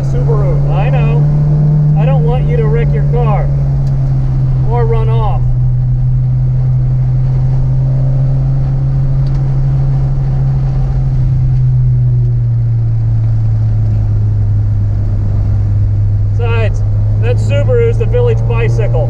that Subaru. I know. I don't want you to wreck your car or run off. Besides, that Subaru is the village bicycle.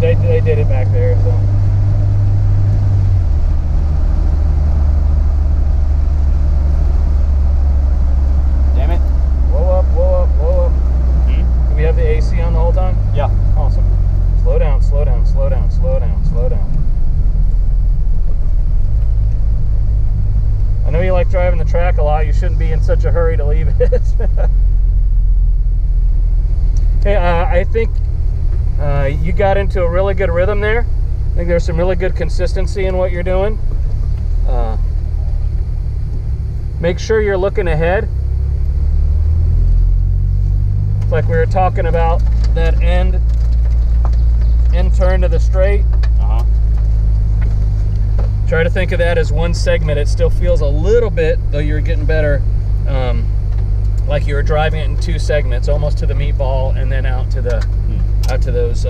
They did it back there, so. Damn it. Whoa up, whoa up, whoa up. Do we have the AC on the whole time? Yeah. Awesome. Slow down, slow down, slow down, slow down, slow down. I know you like driving the track a lot. You shouldn't be in such a hurry to leave it. Hey, I think you got into a really good rhythm there. I think there's some really good consistency in what you're doing. Make sure you're looking ahead. It's like we were talking about that end turn to the straight. Try to think of that as one segment. It still feels a little bit, though you're getting better, like you were driving it in two segments, almost to the meatball and then out to the out to those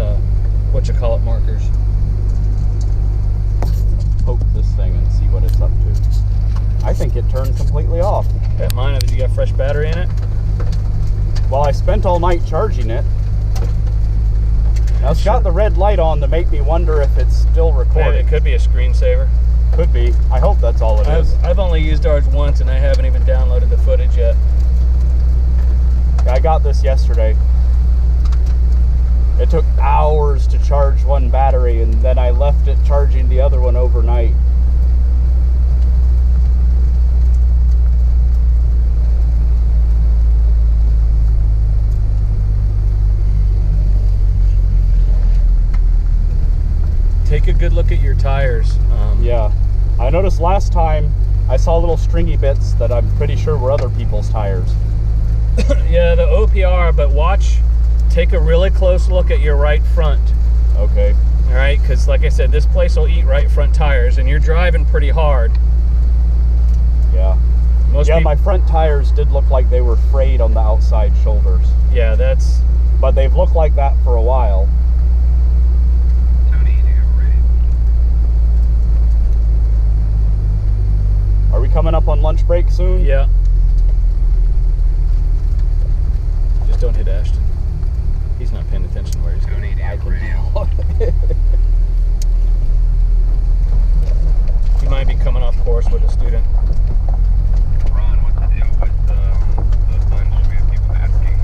markers. Poke this thing and see what it's up to. I think it turned completely off. That mine, did you got fresh battery in it? Well, I spent all night charging it. Now it's got the red light on to make me wonder if it's still recording. It could be a screensaver. Could be. I hope that's all it is. I've only used ours once and I haven't even downloaded the footage yet. I got this yesterday. It took hours to charge one battery and then I left it charging the other one overnight. Take a good look at your tires. Yeah, I noticed last time I saw little stringy bits that I'm pretty sure were other people's tires. Yeah, the OPR, but take a really close look at your right front. Okay. All right, because like I said, this place will eat right front tires and you're driving pretty hard. Yeah. My front tires did look like they were frayed on the outside shoulders. Yeah, but they've looked like that for a while. soon? Yeah. Just don't hit Ashton. He's not paying attention to where he's going. I can tell. He might be coming off course with a student. Ron, what's the deal with the lunch? We have people asking.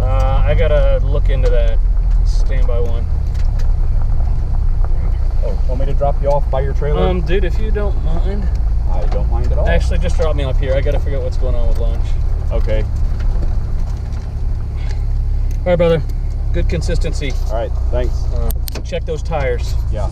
I gotta look into that. Stand by one. Oh, want me to drop you off by your trailer? Dude, if you don't mind. I don't mind at all. Actually, just drop me up here. I gotta figure out what's going on with lunch. Okay. All right, brother. Good consistency. All right, thanks. Check those tires. Yeah.